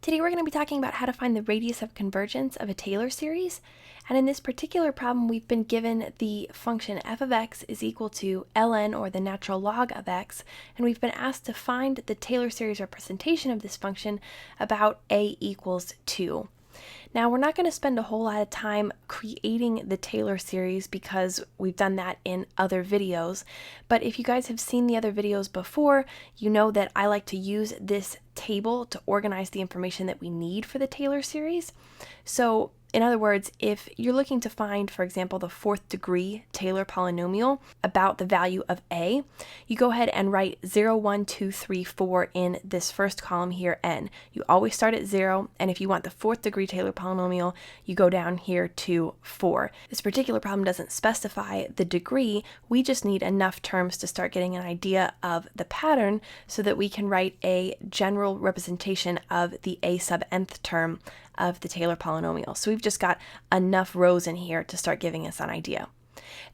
Today we're going to be talking about how to find the radius of convergence of a Taylor series. And in this particular problem, we've been given the function f of x is equal to ln, or the natural log of x, and we've been asked to find the Taylor series representation of this function about a equals 2. Now, we're not going to spend a whole lot of time creating the Taylor series because we've done that in other videos, but if you guys have seen the other videos before, you know that I like to use this table to organize the information that we need for the Taylor series. So, in other words, if you're looking to find, for example, the fourth degree Taylor polynomial about the value of a, you go ahead and write 0, 1, 2, 3, 4 in this first column here, n. You always start at 0, and if you want the fourth degree Taylor polynomial, you go down here to 4. This particular problem doesn't specify the degree, we just need enough terms to start getting an idea of the pattern so that we can write a general representation of the a sub nth term of the Taylor polynomial. So we've just got enough rows in here to start giving us an idea.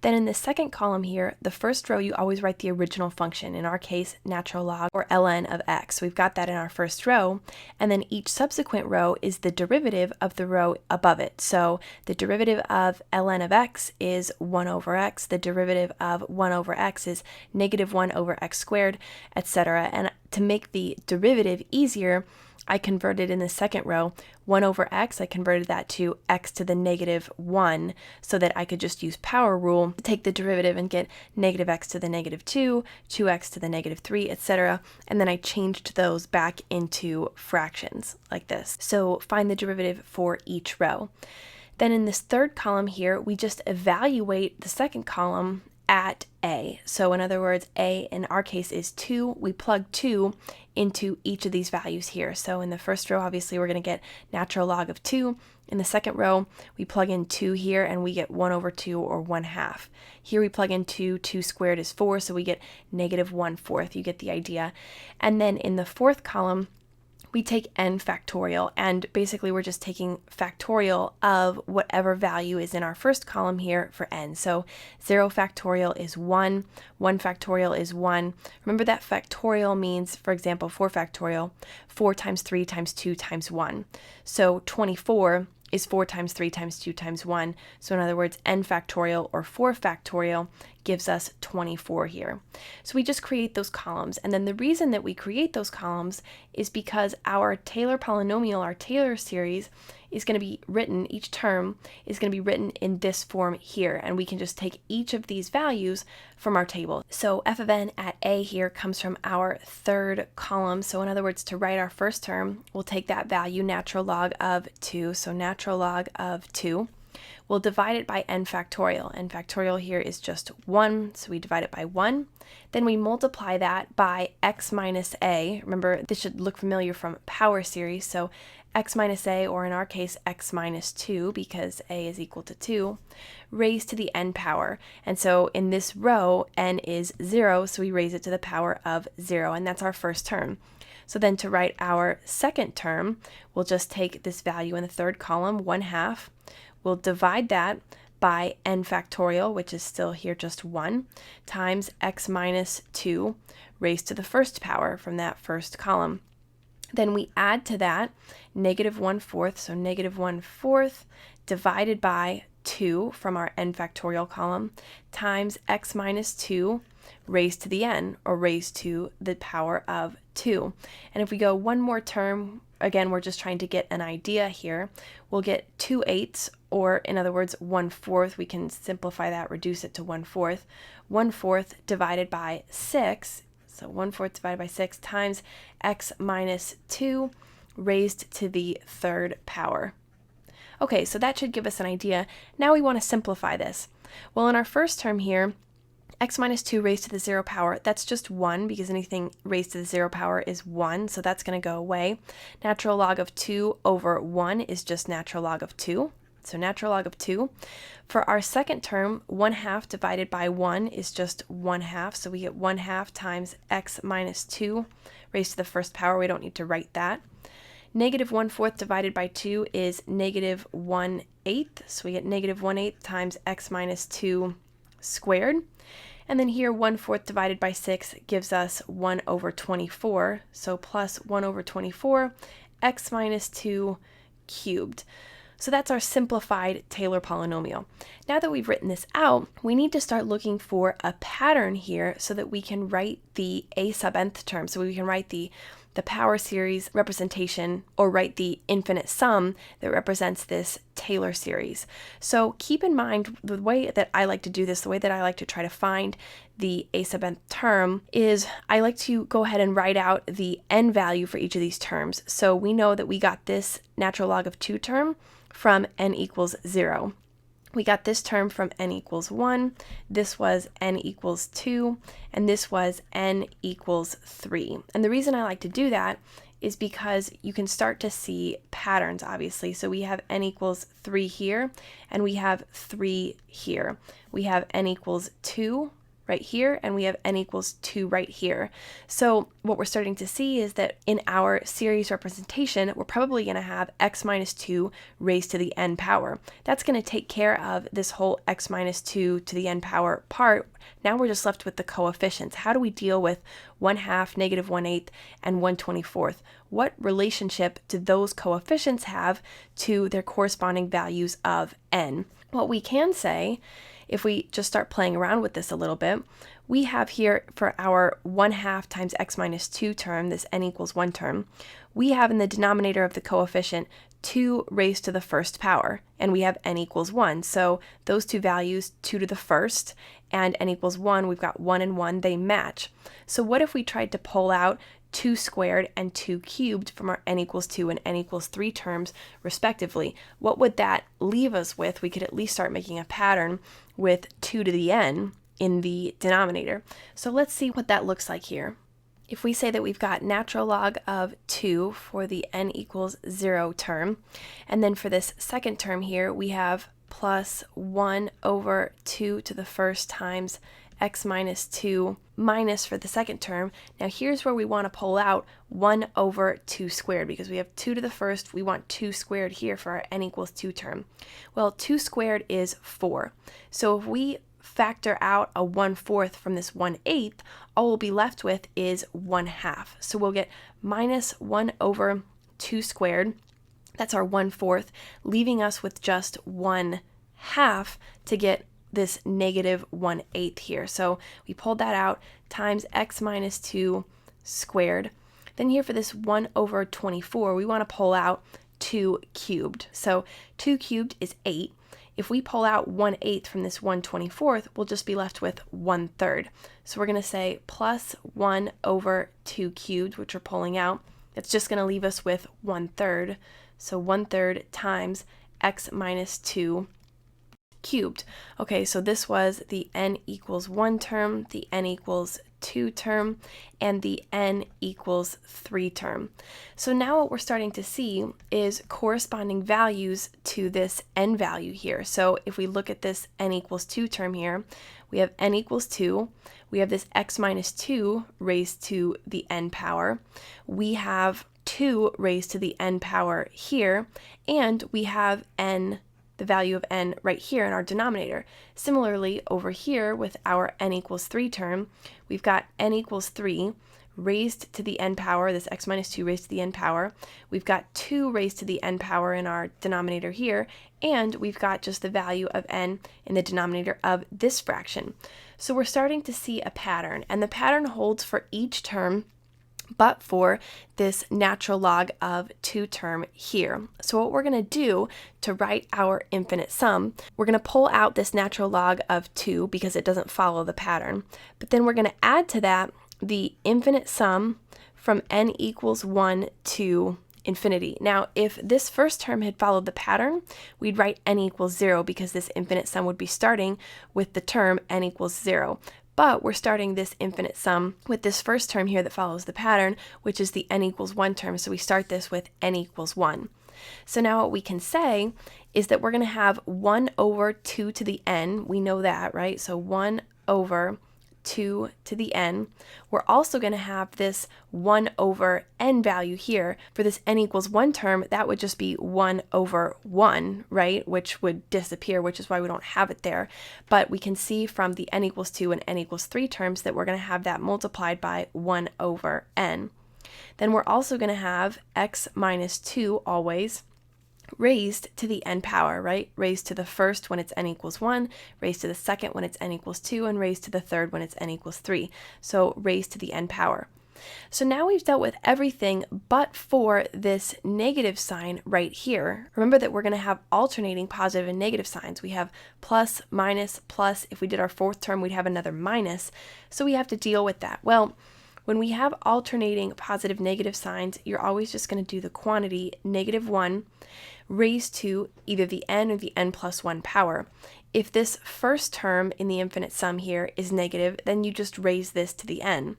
Then in the second column here, the first row you always write the original function, in our case natural log or ln of x. So we've got that in our first row, and then each subsequent row is the derivative of the row above it. So the derivative of ln of x is 1 over x, the derivative of 1 over x is negative 1 over x squared, etc. And to make the derivative easier, I converted in the second row 1 over x, I converted that to x to the negative 1 so that I could just use power rule to take the derivative and get negative x to the negative 2, 2x to the negative 3, etc. And then I changed those back into fractions like this. So find the derivative for each row. Then in this third column here, we just evaluate the second column at a. So in other words, a in our case is 2. We plug 2 into each of these values here. So in the first row, obviously, we're going to get natural log of 2. In the second row, we plug in 2 here and we get 1 over 2, or 1/2. Here we plug in 2, 2 squared is 4, so we get negative 1/4. You get the idea. And then in the fourth column, we take n factorial, and basically we're just taking factorial of whatever value is in our first column here for n. So 0 factorial is 1, 1 factorial is 1. Remember that factorial means, for example, 4 factorial, 4 times 3 times 2 times 1. So 24 is 4 times 3 times 2 times 1. So in other words, n factorial or 4 factorial gives us 24 here. So we just create those columns, and then the reason that we create those columns is because our Taylor polynomial, our Taylor series, is going to be written, each term is going to be written in this form here, and we can just take each of these values from our table. So f of n at a here comes from our third column. So in other words, to write our first term, we'll take that value, natural log of 2, so natural log of 2. We'll divide it by n factorial. N factorial here is just 1, so we divide it by 1. Then we multiply that by x minus a. Remember, this should look familiar from power series, so x minus a, or in our case, x minus 2, because a is equal to 2, raised to the n power. And so in this row, n is 0, so we raise it to the power of 0, and that's our first term. So then to write our second term, we'll just take this value in the third column, 1/2. We'll divide that by n factorial, which is still here just 1, times x minus 2 raised to the first power from that first column. Then we add to that negative 1/4, so negative 1/4 divided by 2 from our n factorial column, times x minus 2 raised to the n, or raised to the power of 2. And if we go one more term, again, we're just trying to get an idea here, we'll get 2/8, or in other words, 1/4. We can simplify that, reduce it to 1/4. 1/4 divided by 6, so 1/4 divided by 6 times x minus 2 raised to the third power. Okay, so that should give us an idea. Now we want to simplify this. Well, in our first term here, x minus 2 raised to the 0 power, that's just 1, because anything raised to the 0 power is 1, so that's going to go away. Natural log of 2 over 1 is just natural log of 2, so natural log of 2. For our second term, 1/2 divided by 1 is just 1/2, so we get 1/2 times x minus 2 raised to the first power. We don't need to write that. Negative 1/4 divided by 2 is negative 1/8, so we get negative 1/8 times x minus 2 squared. And then here 1/4 divided by 6 gives us 1 over 24, so plus 1 over 24 x minus 2 cubed. So that's our simplified Taylor polynomial. Now that we've written this out, we need to start looking for a pattern here so that we can write the a sub nth term. So we can write the power series representation, or write the infinite sum that represents this Taylor series. So keep in mind, the way that I like to do this, the way that I like to try to find the a sub nth term, is I like to go ahead and write out the n value for each of these terms. So we know that we got this natural log of 2 term from n equals 0. We got this term from n equals 1, this was n equals 2, and this was n equals 3. And the reason I like to do that is because you can start to see patterns, obviously. So we have n equals 3 here, and we have 3 here. We have n equals 2 right here, and we have n equals 2 right here. So what we're starting to see is that in our series representation, we're probably going to have x minus 2 raised to the n power. That's going to take care of this whole x minus 2 to the n power part. Now we're just left with the coefficients. How do we deal with 1/2, -1/8, and 1/24? What relationship do those coefficients have to their corresponding values of n? What we can say, if we just start playing around with this a little bit, we have here for our 1/2 times x minus 2 term, this n equals 1 term, we have in the denominator of the coefficient 2 raised to the first power, and we have n equals 1. So those two values, 2 to the first and n equals 1, we've got 1 and 1, they match. So what if we tried to pull out 2 squared and 2 cubed from our n equals 2 and n equals 3 terms respectively? What would that leave us with? We could at least start making a pattern with 2 to the n in the denominator. So let's see what that looks like here. If we say that we've got natural log of 2 for the n equals 0 term, and then for this second term here we have plus 1 over 2 to the first times x minus 2 minus for the second term. Now here's where we want to pull out 1 over 2 squared, because we have 2 to the first, we want 2 squared here for our n equals 2 term. Well, 2 squared is 4. So if we factor out a 1/4 from this 1/8, all we'll be left with is 1/2. So we'll get minus 1 over 2 squared, that's our 1/4, leaving us with just 1/2 to get this negative 1/8 here. So we pulled that out, times x minus 2 squared. Then here for this 1 over 24, we want to pull out 2 cubed. So 2 cubed is 8. If we pull out 1/8 from this 1/24, we'll just be left with 1/3. So we're going to say plus 1 over 2 cubed, which we're pulling out. It's just going to leave us with 1/3. So 1/3 times x minus 2 cubed. Okay, so this was the n equals 1 term, the n equals 2 term, and the n equals 3 term. So now what we're starting to see is corresponding values to this n value here. So if we look at this n equals 2 term here, we have n equals 2, we have this x minus 2 raised to the n power, we have 2 raised to the n power here, and we have n, the value of n right here in our denominator. Similarly, over here with our n equals 3 term, we've got n equals 3 raised to the n power, this x minus 2 raised to the n power. We've got 2 raised to the n power in our denominator here, and we've got just the value of n in the denominator of this fraction. So we're starting to see a pattern, and the pattern holds for each term but for this natural log of 2 term here. So what we're going to do to write our infinite sum, we're going to pull out this natural log of 2 because it doesn't follow the pattern. But then we're going to add to that the infinite sum from n equals 1 to infinity. Now, if this first term had followed the pattern, we'd write n equals 0 because this infinite sum would be starting with the term n equals 0. But we're starting this infinite sum with this first term here that follows the pattern, which is the n equals 1 term, so we start this with n equals 1. So now what we can say is that we're going to have 1 over 2 to the n, we know that, right? So 1 over 2 to the n. We're also going to have this 1 over n value here. For this n equals 1 term, that would just be 1 over 1, right? Which would disappear, which is why we don't have it there. But we can see from the n equals 2 and n equals 3 terms that we're going to have that multiplied by 1 over n. Then we're also going to have x minus 2 always raised to the n power, right? Raised to the first when it's n equals 1, raised to the second when it's n equals 2, and raised to the third when it's n equals 3. So raised to the n power. So now we've dealt with everything but for this negative sign right here. Remember that we're going to have alternating positive and negative signs. We have plus, minus, plus. If we did our fourth term, we'd have another minus. So we have to deal with that. Well, when we have alternating positive, negative signs, you're always just going to do the quantity -1 raised to either the n or the n plus 1 power. If this first term in the infinite sum here is negative, then you just raise this to the n.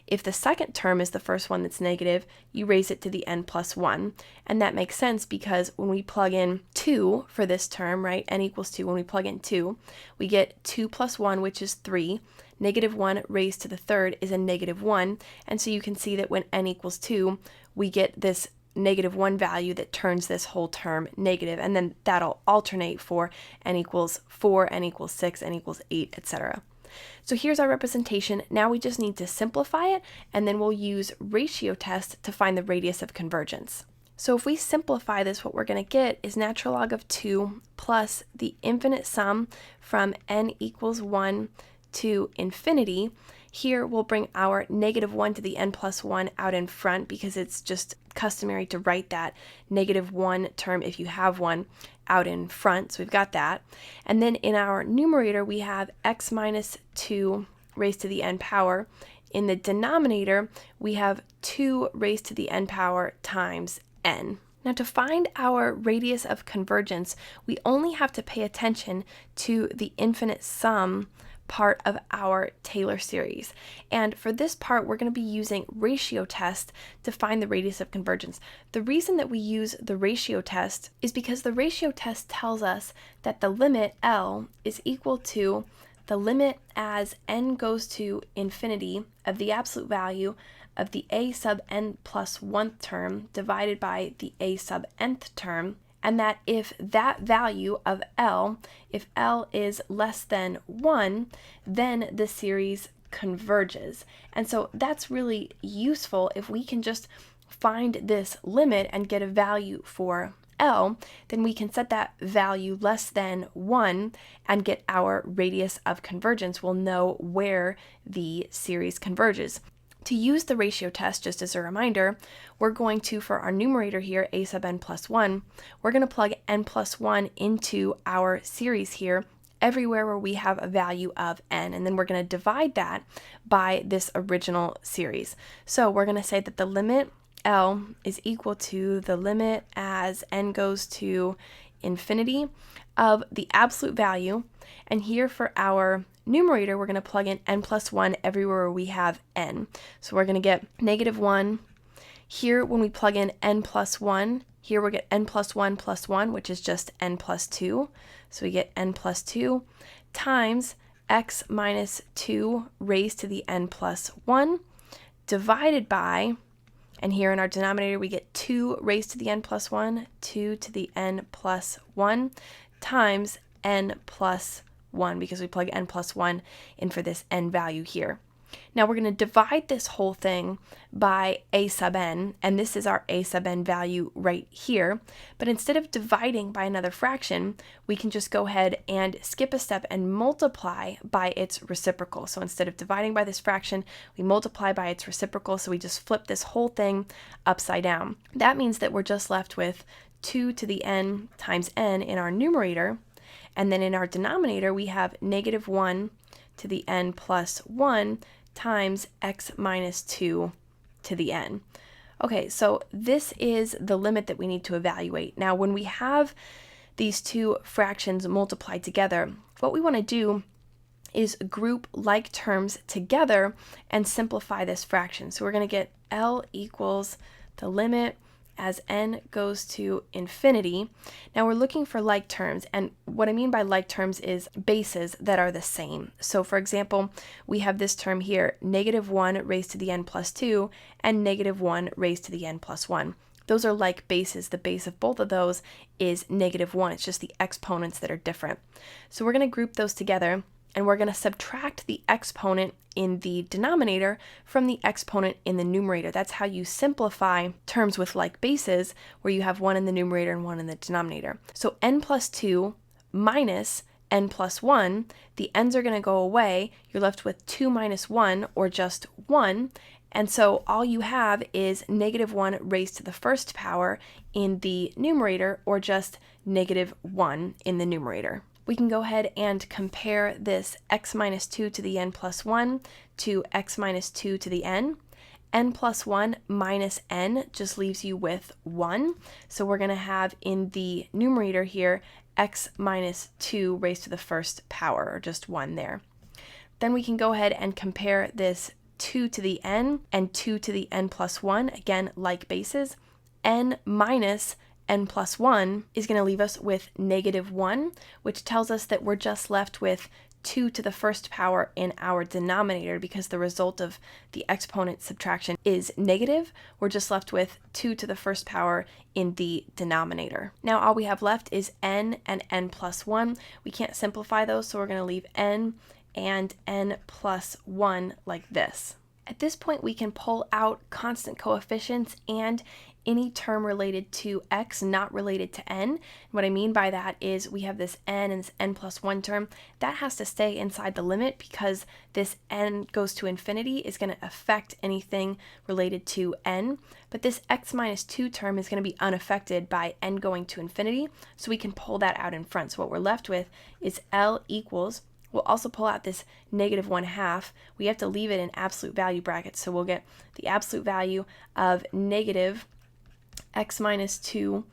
If the second term is the first one that's negative, you raise it to the n plus 1. And that makes sense because when we plug in 2 for this term, right, n equals 2, when we plug in 2, we get 2 plus 1, which is 3. -1 raised to the third is a -1. And so you can see that when n equals 2, we get this -1 value that turns this whole term negative, and then that'll alternate for n equals 4, n equals 6, n equals 8, etc. So here's our representation. Now we just need to simplify it, and then we'll use ratio test to find the radius of convergence. So if we simplify this, what we're going to get is natural log of 2 plus the infinite sum from n equals 1 to infinity. Here we'll bring our -1 to the n plus 1 out in front because it's just customary to write that -1 term, if you have one, out in front. So we've got that. And then in our numerator, we have x minus 2 raised to the n power. In the denominator, we have 2 raised to the n power times n. Now to find our radius of convergence, we only have to pay attention to the infinite sum part of our Taylor series. And for this part, we're going to be using ratio test to find the radius of convergence. The reason that we use the ratio test is because the ratio test tells us that the limit L is equal to the limit as n goes to infinity of the absolute value of the a sub n plus 1th term divided by the a sub nth term, and that if that value of L, if L is less than 1, then the series converges. And so that's really useful. If we can just find this limit and get a value for L, then we can set that value less than 1 and get our radius of convergence. We'll know where the series converges. To use the ratio test, just as a reminder, we're going to, for our numerator here, a sub n plus 1, we're going to plug n plus 1 into our series here everywhere where we have a value of n, and then we're going to divide that by this original series. So we're going to say that the limit L is equal to the limit as n goes to infinity of the absolute value, and here for our numerator, we're going to plug in n plus 1 everywhere where we have n. So we're going to get -1. Here, when we plug in n plus 1, here we'll get n plus 1 plus 1, which is just n plus 2. So we get n plus 2 times x minus 2 raised to the n plus 1 divided by, and here in our denominator, we get 2 raised to the n plus 1, 2 to the n plus 1 times n plus 1, because we plug n plus 1 in for this n value here. Now we're going to divide this whole thing by a sub n, and this is our a sub n value right here. But instead of dividing by another fraction, we can just go ahead and skip a step and multiply by its reciprocal. So instead of dividing by this fraction, we multiply by its reciprocal, so we just flip this whole thing upside down. That means that we're just left with 2 to the n times n in our numerator, and then in our denominator, we have -1 to the n plus 1 times x minus 2 to the n. Okay, so this is the limit that we need to evaluate. Now, when we have these two fractions multiplied together, what we want to do is group like terms together and simplify this fraction. So we're going to get L equals the limit as n goes to infinity. Now we're looking for like terms, and what I mean by like terms is bases that are the same. So for example, we have this term here, -1 raised to the n plus 2 and -1 raised to the n plus 1. Those are like bases. The base of both of those is -1. It's just the exponents that are different. So we're going to group those together, and we're going to subtract the exponent in the denominator from the exponent in the numerator. That's how you simplify terms with like bases, where you have one in the numerator and one in the denominator. So n plus 2 minus n plus 1, the n's are going to go away. You're left with 2 minus 1, or just 1. And so all you have is negative 1 raised to the first power in the numerator, or just negative 1 in the numerator. We can go ahead and compare this x minus 2 to the n plus 1 to x minus 2 to the n. N plus 1 minus n just leaves you with 1. So we're going to have in the numerator here x minus 2 raised to the first power, or just 1 there. Then we can go ahead and compare this 2 to the n and 2 to the n plus 1, again like bases. N minus n plus 1 is going to leave us with negative 1, which tells us that we're just left with 2 to the first power in our denominator, because the result of the exponent subtraction is negative. We're just left with 2 to the first power in the denominator. Now all we have left is n and n plus 1. We can't simplify those, so we're going to leave n and n plus 1 like this. At this point, we can pull out constant coefficients and any term related to x not related to n. What I mean by that is we have this n and this n plus 1 term. That has to stay inside the limit, because this n goes to infinity is going to affect anything related to n. But this x minus 2 term is going to be unaffected by n going to infinity, so we can pull that out in front. So what we're left with is L equals, we'll also pull out this negative 1/2. We have to leave it in absolute value brackets, so we'll get the absolute value of negative x minus 2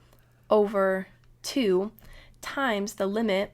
over 2 times the limit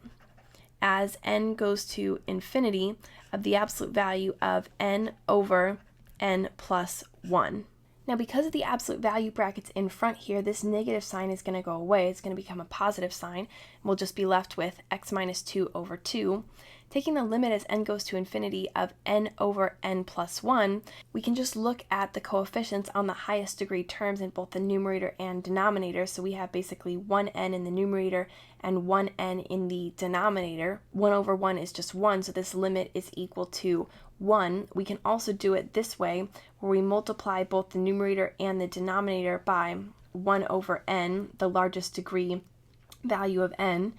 as n goes to infinity of the absolute value of n over n plus 1. Now, because of the absolute value brackets in front here, this negative sign is going to go away. It's going to become a positive sign, and we'll just be left with x minus 2 over 2. Taking the limit as n goes to infinity of n over n plus 1, we can just look at the coefficients on the highest degree terms in both the numerator and denominator. So we have basically 1n in the numerator and 1n in the denominator. 1 over 1 is just 1, so this limit is equal to 1. We can also do it this way, where we multiply both the numerator and the denominator by 1 over n, the largest degree value of n,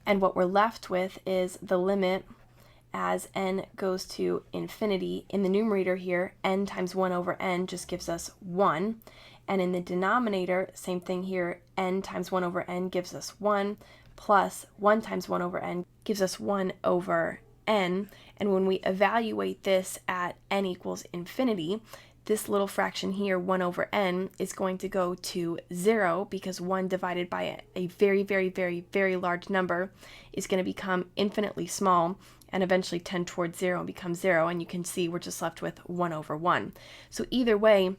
and what we're left with is the limit as n goes to infinity. In the numerator here, n times 1 over n just gives us 1, and in the denominator, same thing here, n times 1 over n gives us 1, plus 1 times 1 over n gives us 1 over n, and when we evaluate this at n equals infinity, this little fraction here, 1 over n, is going to go to 0, because 1 divided by a very, very, very, very large number is going to become infinitely small and eventually tend towards 0 and become 0, and you can see we're just left with 1 over 1. So either way,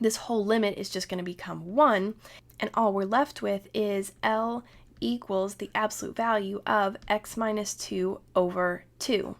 this whole limit is just going to become 1, and all we're left with is L equals the absolute value of x minus 2 over 2.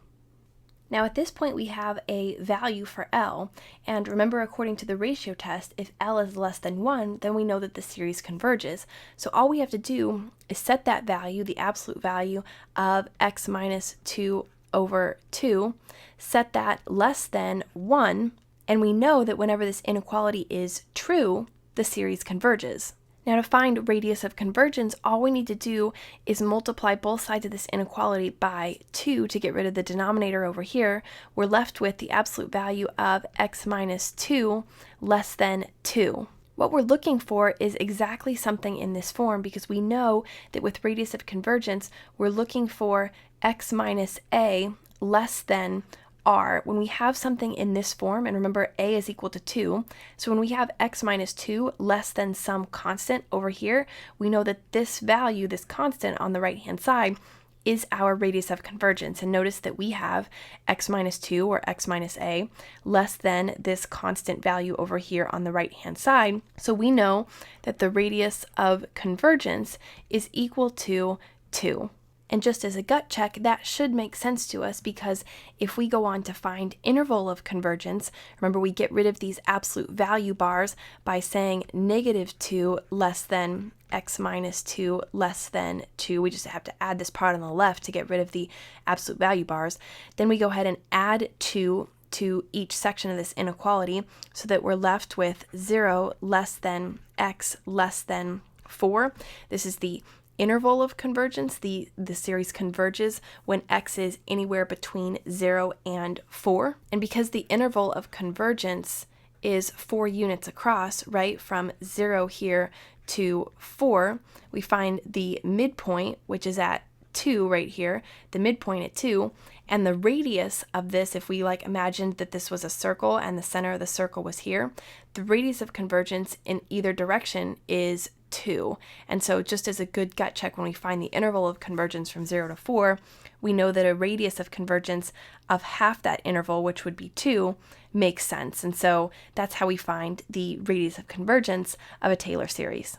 Now at this point we have a value for L, and remember, according to the ratio test, if L is less than 1, then we know that the series converges. So all we have to do is set that value, the absolute value of x minus 2 over 2, set that less than 1, and we know that whenever this inequality is true, the series converges. Now, to find radius of convergence, all we need to do is multiply both sides of this inequality by 2 to get rid of the denominator over here. We're left with the absolute value of x minus 2 less than 2. What we're looking for is exactly something in this form, because we know that with radius of convergence, we're looking for x minus a less than r. When we have something in this form, and remember a is equal to 2, so when we have x minus 2 less than some constant over here, we know that this value, this constant on the right hand side, is our radius of convergence. And notice that we have x minus 2, or x minus a, less than this constant value over here on the right hand side. So we know that the radius of convergence is equal to 2. And just as a gut check, that should make sense to us, because if we go on to find interval of convergence, remember we get rid of these absolute value bars by saying negative 2 less than x minus 2 less than 2. We just have to add this part on the left to get rid of the absolute value bars. Then we go ahead and add 2 to each section of this inequality so that we're left with 0 less than x less than 4. This is the interval of convergence. The series converges when x is anywhere between 0 and 4. And because the interval of convergence is 4 units across, right, from 0 here to 4, we find the midpoint, which is at 2 right here, the midpoint at 2, and the radius of this, if we imagined that this was a circle and the center of the circle was here, the radius of convergence in either direction is 2. And so just as a good gut check, when we find the interval of convergence from 0 to 4, we know that a radius of convergence of half that interval, which would be 2, makes sense. And so that's how we find the radius of convergence of a Taylor series.